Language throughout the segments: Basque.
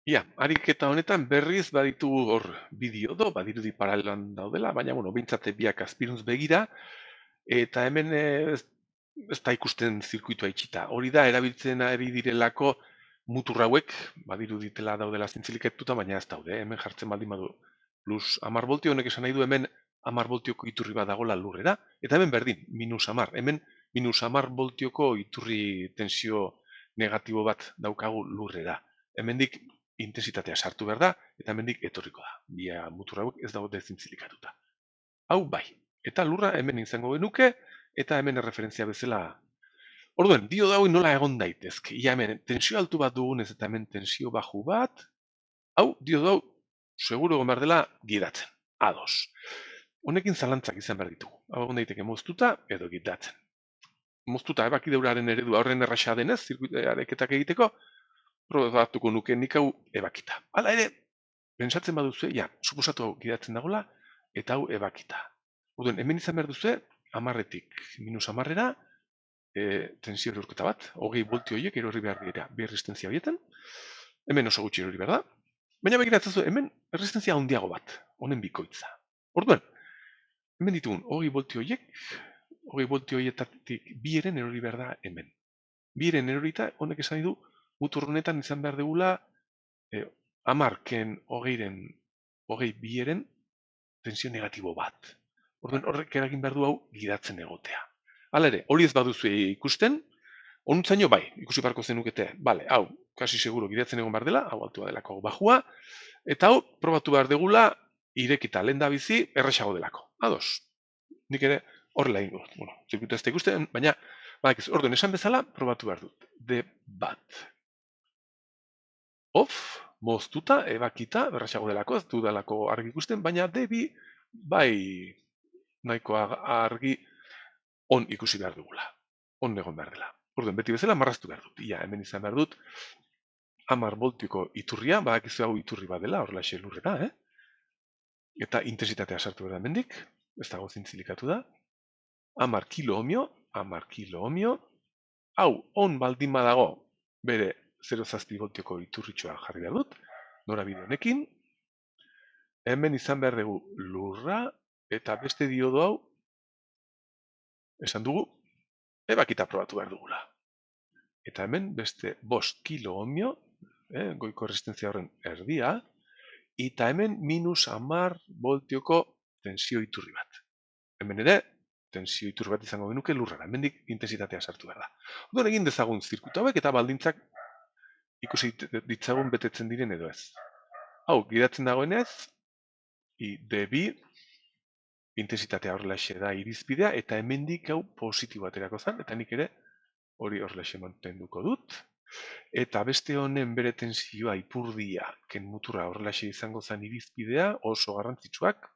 Ia, ariketa honetan berriz baditugu hor bideo badirudi paralelan daudela, baina, bueno, behintzat biak azpiruntz begira, eta hemen ez da ikusten zirkuitua itxita. Hori da, erabiltzen ari direlako mutur hauek, badiruditela daudela zintzilikatuta, baina ez daude. Hemen jartzen baldin badu plus 10 voltio, honek esan nahi du hemen 10 voltioko iturri bat dagoela lurrera, eta hemen berdin, minus 10. Hemen minus 10 voltioko iturri tensio negatibo bat daukagu lurrera. Hemendik intensitatea sartu behar da, eta hemendik etorriko da. Bia mutur hauek ez daude zintzilikatuta. Hau bai, eta lurra hemen izango genuke, eta hemen erreferentzia bezala. Orduen, dio da nola egon daitezke. Ia hemen tensio altu bat dugunez eta hemen tensio baju bat, hau, dio da seguro egon behar dela gidatzen. Ados. Honekin zalantzak izan behar ditugu. Hau egon daiteke moztuta edo gidatzen. Moztuta ebaki deuraren eredu horren erraxa denez, zirkuitareketak egiteko, probatuko nuke nik hau ebakita. Hala ere, pentsatzen baduzu, ja, suposatu hau gidatzen dagoela, eta hau ebakita. Orduen, hemen izan behar duzu, 10etik minus 10era, tensio erorketa bat, 20 voltio horiek erorri behar dira, bi resistentzia horietan, hemen oso gutxi erorri behar da, baina begiratzen zu, hemen resistentzia handiago bat, honen bikoitza. Orduan, hemen ditugun 20 voltio horiek, 20 voltio horietatik bi eren erori behar da hemen. Bi eren erorita, honek esan du, mutur honetan izan behar degula, 10ken 20 bieren tensio negatibo bat. Orduan horrek eragin behar du hau gidatzen egotea. Hala ere, hori ez baduzu ikusten, onutzaino bai, ikusi beharko zenukete, bale, hau, kasi seguro gidatzen egon behar dela, hau altua delako bajua, eta hau, probatu behar degula, irekita lehen da bizi, erresago delako. Ados, nik ere horrela ingo, bueno, zirkuitu ez da ikusten, baina, orduan esan bezala, probatu behar dut. De bat. Off, moztuta, ebakita, erresago delako, ez dudalako argi ikusten, baina debi, bai, nahiko argi on ikusi behar dugula. On egon behar dela. Orduan, beti bezala marraztu behar dut. Ia, hemen izan behar dut, 10 voltioko iturria, badakizu hau iturri bat dela, horrela lurrera, eta intensitatea sartu behar da hemendik, ez dago zintzilikatu da. 10 kilo ohmio, hau, on baldin badago, bere 0,7 voltioko iturritxoa jarri behar dut, norabide honekin, hemen izan behar dugu lurra, eta beste diodo hau, esan dugu, ebakita probatu behar dugula. Eta hemen beste 5 kilo ohmio, goiko resistentzia horren erdia, eta hemen minus 10 voltioko tensio iturri bat. Hemen ere, tensio iturri bat izango genuke lurrara, hemendik intensitatea sartu behar da. Orduan egin dezagun zirkuitu hauek eta baldintzak ikusi ditzagun betetzen diren edo ez. Hau, gidatzen dagoenez, I-D-B, intensitatea horrelaxe da irizpidea, eta hemendik hau positibo aterako zen, eta nik ere hori horrelaxe mantenduko dut. Eta beste honen bere tensioa ipurdia, ken muturra horrelaxe izango zen irizpidea, oso garrantzitsuak,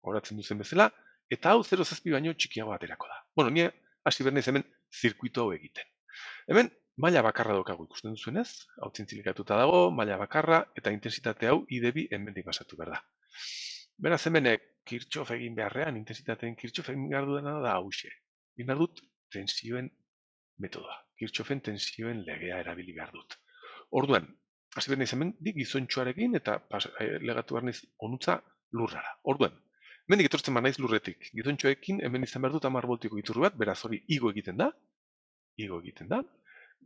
horatzen duzen bezala, eta hau 0,7 baino txikiago aterako da. Bueno, ni hasi behar naiz hemen zirkuito hau egiten. Hemen, maila bakarra daukagu ikusten duzuenez, hau zintzilikatuta dago, maila bakarra, eta intensitate hau I-D-B hemendik pasatu behar da. Beraz, hemen Kirchhoff egin beharrean, intensitateen Kirchhoff egin behar dudana da hause. Egin behar dut tensioen metodoa. Kirchhoffen tensioen legea erabili behar dut. Orduan, hasi behar naiz hemen dik gizontxoarekin eta legatu behar naiz onutza lurrara. Orduan, hemendik etortzen behar naiz lurretik. Gizontxoekin hemen izan behar dut 10 voltiko iturri bat, beraz hori igo egiten da.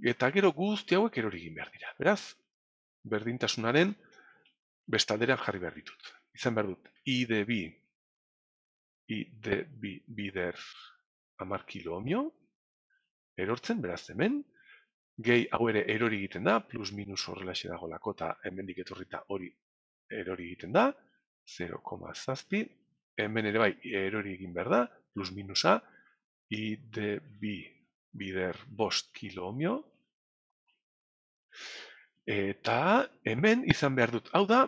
Eta gero guzti hauek erori egin behar dira. Beraz, berdintasunaren bestalderan jarri behar ditut. Izan behar dut I-D-B bider 10 kilo ohmio, erortzen, beraz hemen, gehi hau ere erori egiten da, plus minus horrelaxe dagolako, eta hemendik etorrita hori erori egiten da, 0,7, hemen ere bai erori egin behar da, plus minusa, I-D-B bider 5 kilo ohmio, eta hemen izan behar dut, hau da,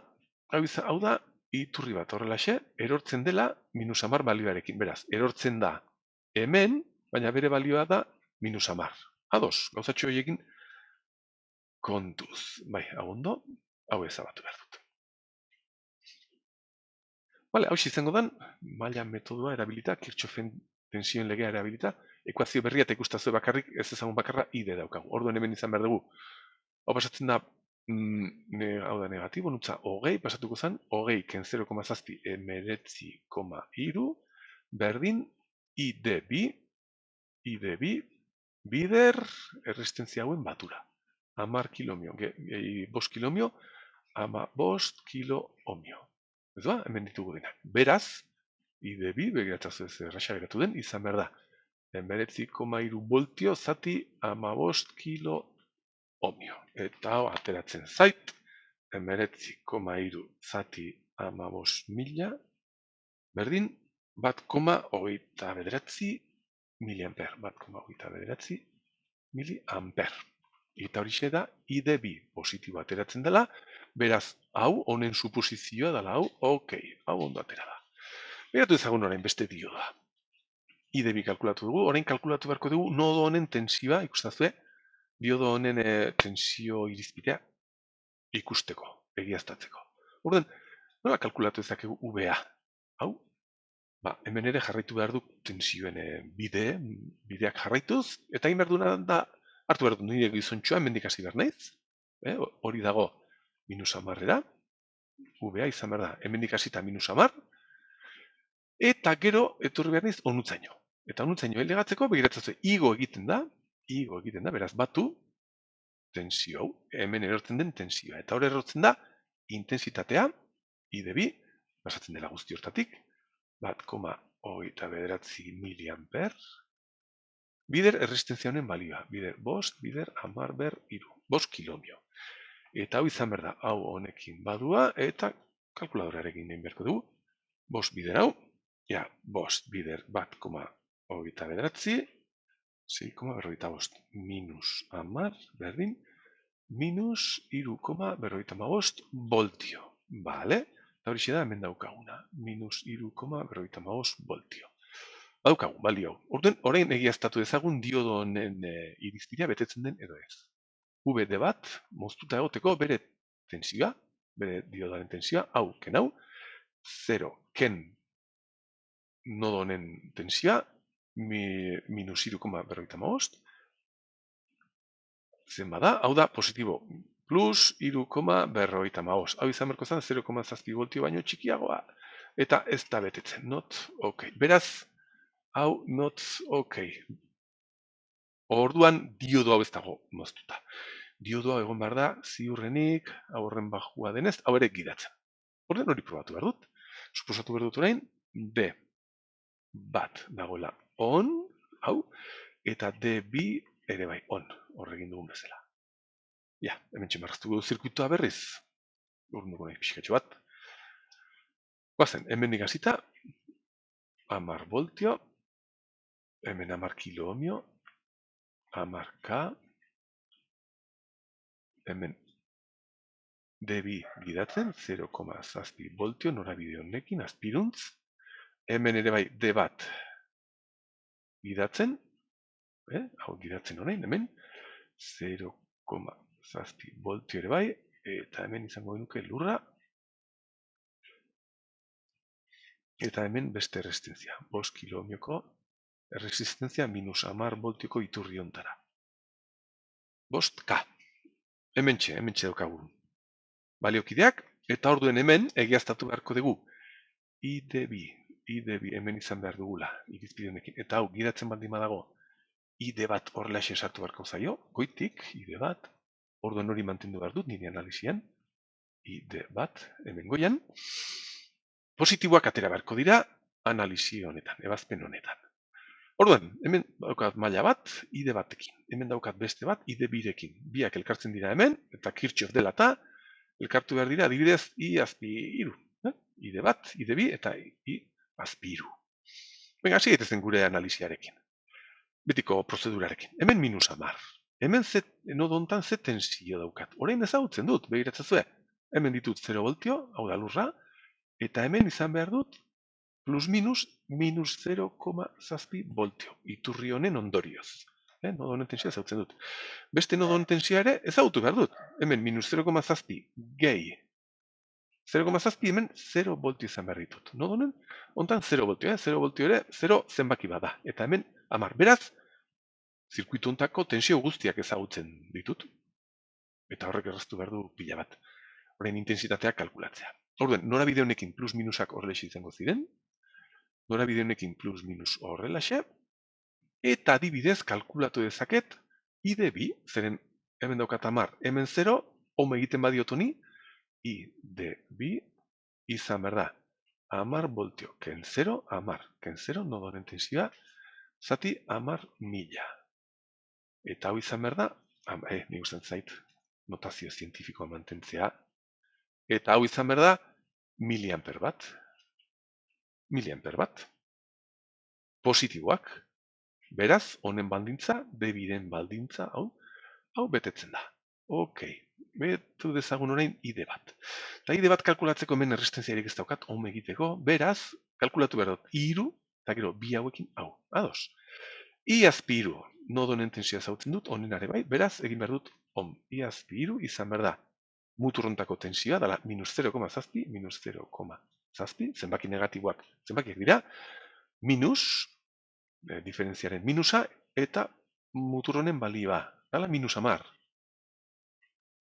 iturri bat horrelaxe, erortzen dela minus 10 balioarekin. Beraz, erortzen da hemen, baina bere balioa da minus 10. Ados, gauzatxo horiekin kontuz. Bai, hau ondo, hau ezabatu behar dut. Bale, hau izango dan, maila metodoa erabilita, Kirchhoffen tensioen legea erabilita, ekuazio berria eta ikustazue bakarrik, ez ezagun bakarra ID daukagu. Orduan hemen izan behar dugu. Hau pasatzen da hau da negatibo, nutza hogei, pasatuko zen, hogei ken 0,7 19,3 berdin ID bi bider errestentzia hauen batura. 10 kilomio, bost kilomio, 15 kilo ohmio. Ez ba, hemen ditugu denak. Beraz, ID bi, begiratzaz ez erraxa geratu den, izan behar da. 19,3 voltio zati 15 kilo ohmio. Eta hau ateratzen zait, 19,3 zati 15 mila, berdin, 1,29 miliamper. 1,29 miliamper. Eta horixe da ID bi positibo ateratzen dela, beraz, hau honen suposizioa dela, hau, hau ondo atera da. Begiratu ezagun orain beste dioda. ID bi kalkulatu dugu, orain kalkulatu beharko dugu nodo honen tensioa, ikustazue, diodo honen tensio irizpidea ikusteko, egiaztatzeko. Orduan, nola kalkulatu ezakegu VA? Hau, hemen ere jarraitu behar du tensioen bideak jarraituz, eta egin behar duena da, hartu behar du nire gizontxoa, hemendik hasi behar naiz, hori dago minus 10-era, VA izan behar da, hemendik hasita minus 10, eta gero etorri behar naiz onutzaino. Eta onutzaino elegatzeko begiratzen igo egiten da, beraz batu tensio hau, hemen erortzen den tensioa. Eta hor erortzen da intensitatea, ID bi, pasatzen dela guzti hortatik, 1,29 miliamper, bider erresistentzia honen balioa, bider 5, bider 10 ber 3, 5 kilomio. Eta hau izan behar da, hau honekin badua, eta kalkuladorarekin egin beharko dugu, 5 bider hau, 5 bider 1,29, 6,45 minus 10 berdin, minus 3,55 voltio. Bale? Eta hori da hemen daukaguna. Minus 3,55 voltio. Daukagu, balio. Orain egiaztatu ezagun diodo honen irizpidea betetzen den edo ez. VD bat, moztuta egoteko bere tensioa, bere diodaren tensioa, hau, ken hau, 0, ken nodo honen tensioa, minus 3,55, zen bada, hau da positibo, plus 3,55. Hau izan berko zen 0,7 voltio baino txikiagoa, eta ez da betetzen, not ok. Beraz, hau not ok. Orduan diodo hau ez dago moztuta. Diodoa egon behar da, ziurrenik, horren bajua denez, hau ere gidatzen. Orduan hori probatu behar dut. Suposatu behar dut orain, D bat dagoela on, hau, eta D2 ere bai on, horregin dugun bezala. Hemen txemarraztu du zirkuitoa berriz. Urun dugu nahi pixkatxo bat. Guazen, hemen digazita, 10 voltio, hemen 10 kilo ohmio, 10 K, hemen D2 gidatzen, 0,7 voltio norabide honekin, azpiruntz. Hemen ere bai D bat gidatzen, hau gidatzen honein, hemen, 0,7 voltio ere bai, eta hemen izango genuke lurra, eta hemen beste erresistentzia, 5 kilo ohmioko erresistentzia minus 10 voltioko iturri ontara. 5 K. Hemen txe daukagu. Baliokideak, eta orduen hemen egiaztatu beharko dugu. ID2 hemen izan behar dugula, irizpide honekin. Eta hau, gidatzen baldin badago, ID bat horrela sartu beharko zaio, goitik, ID bat, orduen hori mantendu behar dut nire analizian, ID bat, hemen goian, positiboak atera beharko dira analizi honetan, ebazpen honetan. Orduan, hemen daukat maila bat, ID batekin. Hemen daukat beste bat, ID birekin. Biak elkartzen dira hemen, eta Kirchhoff dela eta elkartu behar dira, adibidez, I azpi iru. ID bat, ID bi, eta I azpi iru. Venga, hasi gaitezen gure analiziarekin. Betiko prozedurarekin. Hemen minus 10. Hemen nodo hontan ze tensio daukat. Orain ezagutzen dut, begiratzazue. Hemen ditut 0 voltio, hau da lurra, eta hemen izan behar dut plus minus 0,7 voltio. Iturri honen ondorioz. Nodo honen tensioa ezagutzen dut. Beste nodo honen tensioa ere ezagutu behar dut. Hemen minus 0,7 gehi. 0,7 hemen 0 voltio izan behar ditut. Nodo honen, hontan 0 voltio. 0 voltio ere 0 zenbaki bada. Eta hemen 10. Beraz, zirkuitu hontako tensio guztiak ezagutzen ditut. Eta horrek erraztu behar du pila bat. Horren intensitatea kalkulatzea. Orduan, norabide honekin plus minusak horrelaxe izango ziren, norabide honekin plus minus horrelaxe, eta adibidez kalkulatu dezaket ID bi, zeren hemen daukat 10, hemen 0, home egiten badiot honi, ID bi izan behar da 10 voltio, ken 0, 10, nodoren tensioa, zati 10.000. Eta hau izan behar da, nik usten zait, notazio zientifikoa mantentzea, eta hau izan behar da, miliamper bat. Miliamper bat. Positiboak. Beraz, honen baldintza, B2-den baldintza, hau betetzen da. Ok, betu dezagun orain ID bat. Eta ID bat kalkulatzeko hemen errestentziarik ez daukat, home egiteko, beraz, kalkulatu behar dut, I3, eta gero, bi hauekin, hau, ados. I(3), nodo honen tensioa zautzen dut, honen are bai, beraz, egin behar dut, I(3) izan behar da, muturrontako tensioa, dala, minus 0,7, minus 0,7, zenbaki negatiboak, zenbakiak dira, minus, diferentziaren minusa, eta muturronen balioa, dala, minus 10.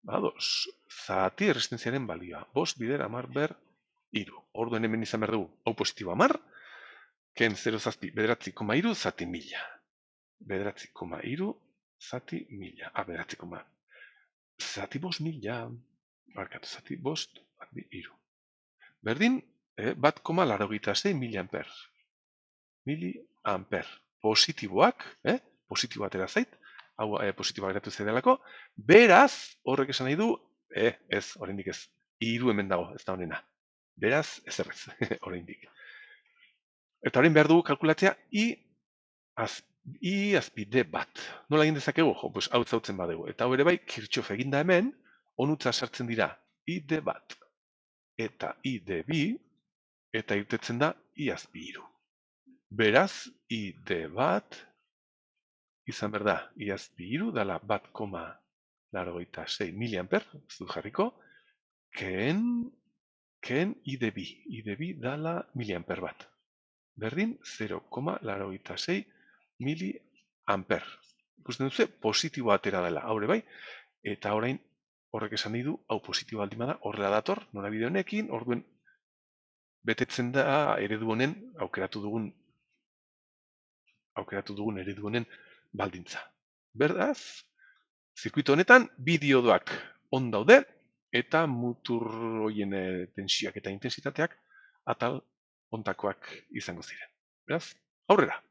Ados, zati errestentziaren balioa, 5 bider 10 ber 3. Orduen hemen izan behar dugu, hau positibo 10, ken 0,7, bederatzi,3 zati 1000. Bederatzi,3 zati 1000. Bederatzi, zati 5.000. Barkatu, zati 5, zati 3. Berdin, 1,86 miliamper. Miliamper. Positiboak, positibo atera zait, hau positiboak geratu zaidelako, beraz, horrek esan nahi du, ez, oraindik ez, 3 hemen dago, ez da honena. Beraz, ez errez, oraindik. Eta orain behar dugu kalkulatzea I(D) bat. Nola egin dezakegu? Pues hau zautzen badegu. Eta hau ere bai, Kirchhoff eginda hemen, onutza sartzen dira ID bat eta ID2, eta irtetzen da I(3). Beraz, ID bat izan behar da I(3) dala 1,86 miliamper, ez dut jarriko, ken ID2. ID2 dala miliamper bat. Berdin 0,86 miliamper. Ikusten duzu, positiboa atera dela, haure bai, eta orain horrek esan nahi du, hau positiboa aldima da, horrela dator, norabide honekin, orduen betetzen da eredu honen, aukeratu dugun eredu honen baldintza. Beraz, zirkuito honetan, bi diodoak on daude, eta mutur hoien tensioak eta intensitateak atal ontakoak izango ziren. Beraz, aurrera!